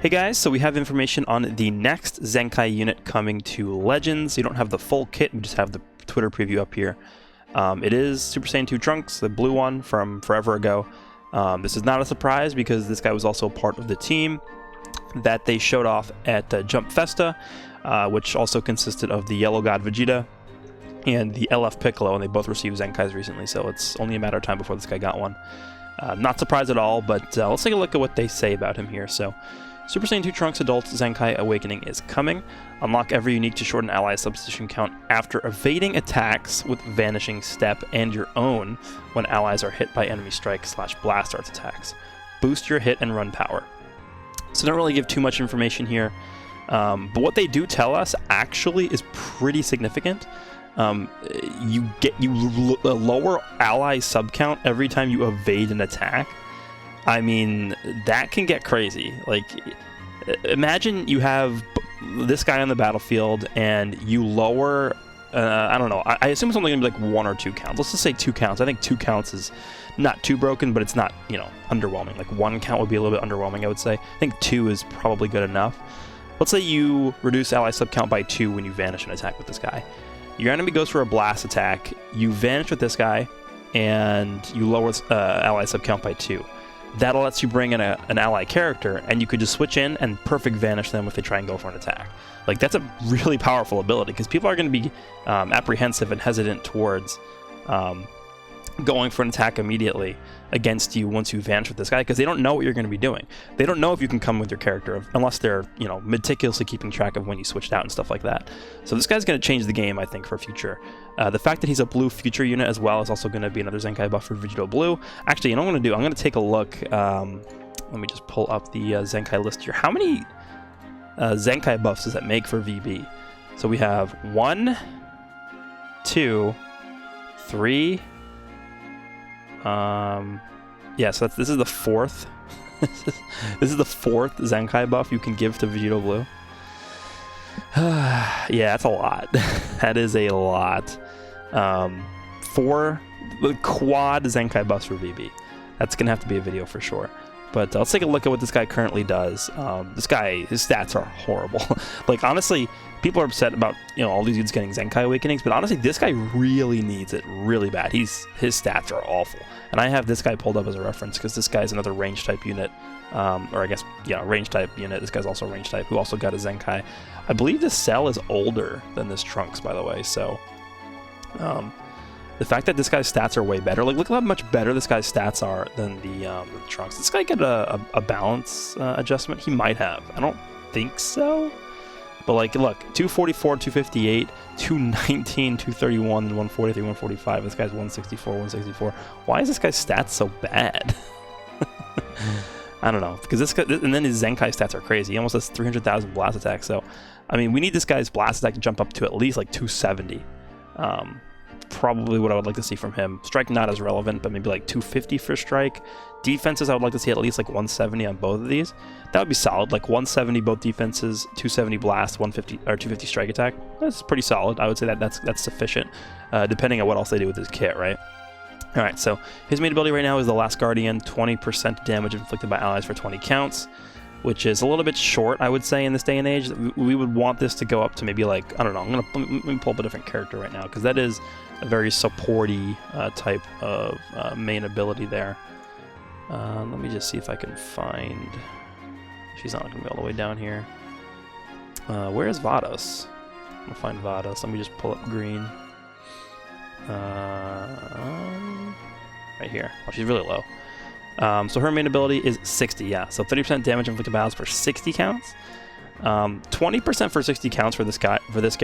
Hey guys, so we have information on the next Zenkai unit coming to Legends. You don't have the full kit, we just have the Twitter preview up here. It is Super Saiyan 2 Trunks, the blue one from forever ago. This is not a surprise because this guy was also part of the team that they showed off at Jump Festa, which also consisted of the Yellow God Vegeta and the LF Piccolo, and they both received Zenkais recently, so it's only a matter of time before this guy got one. Not surprised at all, but let's take a look at what they say about him here. So, Super Saiyan 2 Trunks Adult Zenkai Awakening is coming. Unlock every unique to shorten ally substitution count after evading attacks with Vanishing Step and your own when allies are hit by enemy strike / blast arts attacks. Boost your hit and run power. So don't really give too much information here, but what they do tell us actually is pretty significant. You lower ally sub count every time you evade an attack. I mean, that can get crazy. Like, imagine you have this guy on the battlefield and you lower, I don't know, I assume it's only going to be like 1 or 2 counts. Let's just say 2 counts. I think 2 counts is not too broken, but it's not, you know, underwhelming. Like 1 count would be a little bit underwhelming, I would say. I think 2 is probably good enough. Let's say you reduce ally sub count by 2 when you vanish an attack with this guy. Your enemy goes for a blast attack, you vanish with this guy, and you lower ally sub count by 2. That lets you bring in an ally character, and you could just switch in and perfect vanish them if they try and go for an attack. Like, that's a really powerful ability, because people are going to be apprehensive and hesitant towards going for an attack immediately against you once you vanish with this guy, because they don't know what you're going to be doing. They don't know if you can come with your character, unless they're, you know, meticulously keeping track of when you switched out and stuff like that. So this guy's going to change the game, I think, for future. The fact that he's a blue future unit as well is also going to be another Zenkai buff for Vegito Blue. Actually, you know what I'm going to do? I'm going to take a look. Let me just pull up the Zenkai list here. How many Zenkai buffs does that make for VB? So we have 1, 2, 3. Yeah, so this is the 4th. This is the 4th Zenkai buff you can give to Vegito Blue. Yeah, that's a lot. That is a lot. 4 quad Zenkai buffs for VB. That's gonna have to be a video for sure. But let's take a look at what this guy currently does. This guy, his stats are horrible. Like, honestly, people are upset about, you know, all these dudes getting Zenkai Awakenings, but honestly, this guy really needs it really bad. His stats are awful. And I have this guy pulled up as a reference because this guy's another range type unit. Or I guess, yeah, range type unit. This guy's also range type who also got a Zenkai. I believe this Cell is older than this Trunks, by the way, so... the fact that this guy's stats are way better, like, look how much better this guy's stats are than the Trunks. This guy get a balance adjustment? He might have. I don't think so. But, like, look, 244, 258, 219, 231, and 143, 145. This guy's 164, 164. Why is this guy's stats so bad? I don't know. Because this guy, and then his Zenkai stats are crazy. He almost has 300,000 blast attacks. So, I mean, we need this guy's blast attack to jump up to at least, like, 270. Probably what I would like to see from him. Strike not as relevant, but maybe like 250 for strike. Defenses, I would like to see at least like 170 on both of these. That would be solid. Like 170 both defenses, 270 blast, 150 or 250 strike attack. That's pretty solid. I would say that's sufficient, depending on what else they do with his kit, right? All right. So his main ability right now is the Last Guardian, 20% damage inflicted by allies for 20 counts, which is a little bit short, I would say, in this day and age. We would want this to go up to maybe like, I don't know, let me pull up a different character right now, because that is a very supporty type of main ability there. Let me just see if I can find... She's not going to be all the way down here. Where is Vados? I'm going to find Vados. Let me just pull up green. Right here. Oh, she's really low. So her main ability is 60, yeah. So 30% damage inflicted by allies for 60 counts. 20% for 60 counts for this guy, for this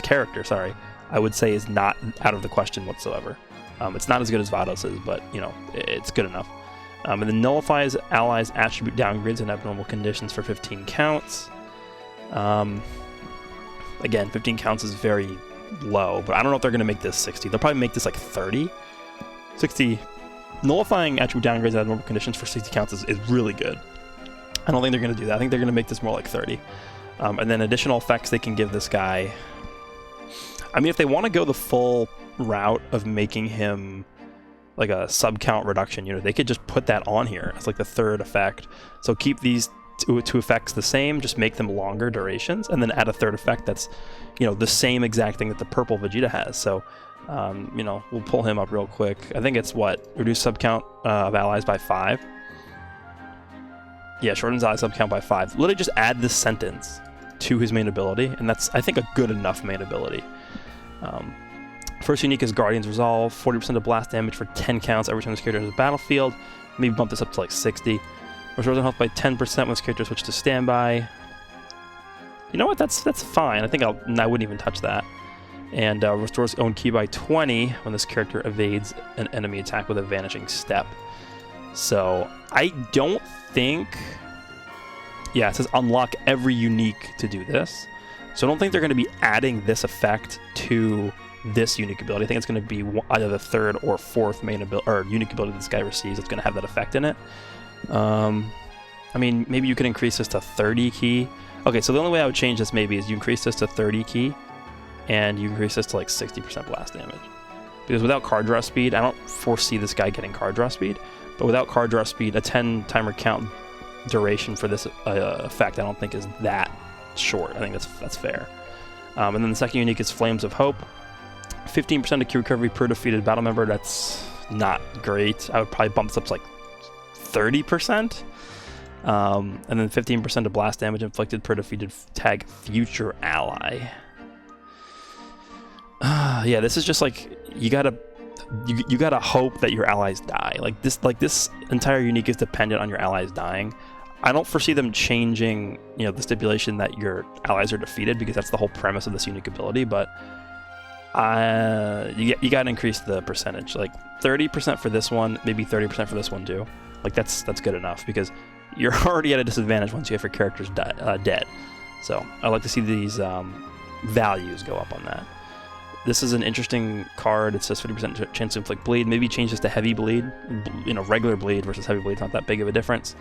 character, sorry, I would say is not out of the question whatsoever. It's not as good as Vados is, but, you know, it's good enough. And then nullifies allies' attribute downgrades in abnormal conditions for 15 counts. Again, 15 counts is very low, but I don't know if they're going to make this 60. They'll probably make this like 30. 60. Nullifying attribute downgrades in abnormal conditions for 60 counts is really good. I don't think they're going to do that. I think they're going to make this more like 30. And then additional effects they can give this guy. I mean, if they want to go the full route of making him like a sub count reduction unit, they could just put that on here as like the third effect. So keep these two effects the same, just make them longer durations, and then add a third effect that's, you know, the same exact thing that the purple Vegeta has. So, you know, we'll pull him up real quick. I think it's what? Reduce sub count of allies by 5. Yeah, shortens ally sub count by 5. Literally just add this sentence to his main ability, and that's, I think, a good enough main ability. First unique is Guardian's Resolve, 40% of blast damage for 10 counts every time this character enters the battlefield. Maybe bump this up to like 60. Restores health by 10% when this character switches to standby. You know what? That's fine. I think I wouldn't even touch that. And restores own ki by 20 when this character evades an enemy attack with a vanishing step. So I don't think. Yeah, it says unlock every unique to do this. So I don't think they're going to be adding this effect to this unique ability. I think it's going to be either the third or fourth main ability or unique ability this guy receives that's going to have that effect in it. I mean, maybe you could increase this to 30 ki. Okay, so the only way I would change this maybe is you increase this to 30 ki, and you increase this to like 60% blast damage. Because without card draw speed, I don't foresee this guy getting card draw speed. But without card draw speed, a 10 timer count duration for this effect, I don't think is that short. I think that's fair. And then the second unique is Flames of Hope. 15% of Ki recovery per defeated battle member. That's not great. I would probably bump this up to like 30%. And then 15% of blast damage inflicted per defeated tag future ally. Yeah, this is just like you gotta hope that your allies die. Like this entire unique is dependent on your allies dying. I don't foresee them changing, you know, the stipulation that your allies are defeated, because that's the whole premise of this unique ability. But you gotta increase the percentage, like 30% for this one, maybe 30% for this one too. Like that's good enough, because you're already at a disadvantage once you have your characters dead. So I like to see these values go up on that. This is an interesting card. It says 50% chance to inflict bleed. Maybe change this to heavy bleed. You know, regular bleed versus heavy bleed is not that big of a difference.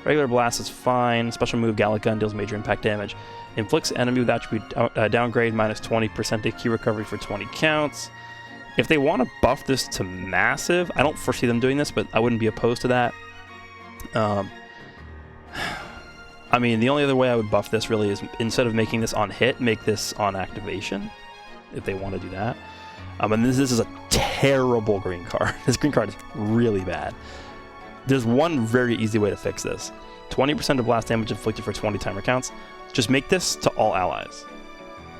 Regular blast is fine. Special move Gallic Gun deals major impact damage. Inflicts enemy with attribute downgrade minus 20% to Ki recovery for 20 counts. If they want to buff this to massive, I don't foresee them doing this, but I wouldn't be opposed to that. I mean, the only other way I would buff this really is, instead of making this on hit, make this on activation, if they want to do that. And this is a terrible green card. This green card is really bad. There's one very easy way to fix this. 20% of blast damage inflicted for 20 timer counts. Just make this to all allies.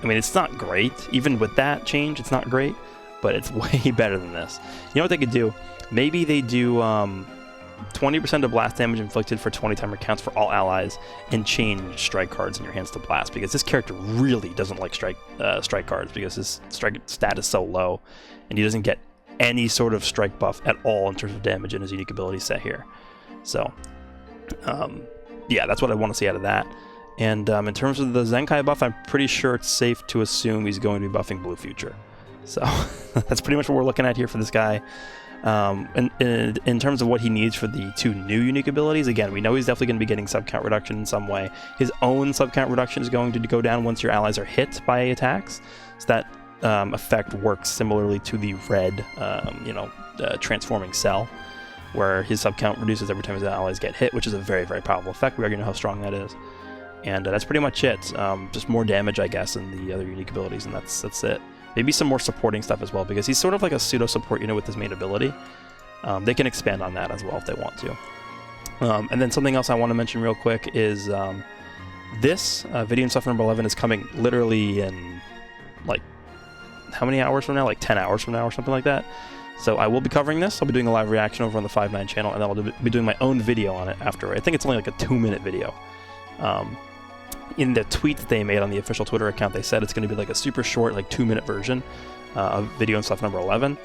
I mean, it's not great. Even with that change, it's not great, but it's way better than this. You know what they could do? Maybe they do 20% of blast damage inflicted for 20 timer counts for all allies, and change strike cards in your hands to blast, because this character really doesn't like strike cards, because his strike stat is so low, and he doesn't get any sort of strike buff at all in terms of damage in his unique ability set here. So, yeah, that's what I want to see out of that. And in terms of the Zenkai buff, I'm pretty sure it's safe to assume he's going to be buffing Blue Future. So that's pretty much what we're looking at here for this guy. And in terms of what he needs for the two new unique abilities, again, we know he's definitely going to be getting sub count reduction in some way. His own sub count reduction is going to go down once your allies are hit by attacks. So that effect works similarly to the red, transforming cell, where his sub count reduces every time his allies get hit, which is a very, very powerful effect. We already know how strong that is. And that's pretty much it. Just more damage, I guess, in the other unique abilities, and that's it. Maybe some more supporting stuff as well, because he's sort of like a pseudo-support unit with his main ability. They can expand on that as well if they want to. And then something else I want to mention real quick is this video and stuff number 11 is coming literally in, like, how many hours from now? Like 10 hours from now or something like that. So I will be covering this. I'll be doing a live reaction over on the 5-9 channel, and then I'll be doing my own video on it after. I think it's only like a 2-minute video. In the tweet that they made on the official Twitter account, they said it's going to be like a super short, like 2-minute version of video and stuff number 11.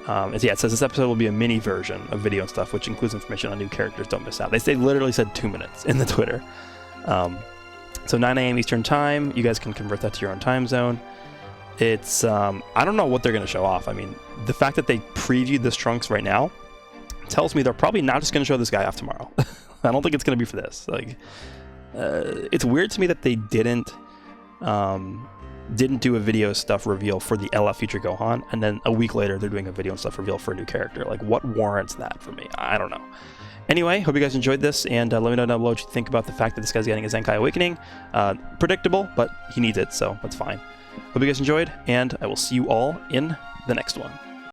It says this episode will be a mini version of video and stuff, which includes information on new characters. Don't miss out. They literally said 2 minutes in the Twitter. So 9 a.m. Eastern time. You guys can convert that to your own time zone. It's I don't know what they're going to show off. I mean, the fact that they previewed this Trunks right now tells me they're probably not just going to show this guy off tomorrow. I don't think it's going to be for this. Like. It's weird to me that they didn't didn't do a video stuff reveal for the LF Future Gohan, and then a week later they're doing a video and stuff reveal for a new character. Like, what warrants that for me? I don't know. Anyway, hope you guys enjoyed this, and let me know down below what you think about the fact that this guy's getting a Zenkai Awakening. Predictable, but he needs it, so that's fine. Hope you guys enjoyed, and I will see you all in the next one.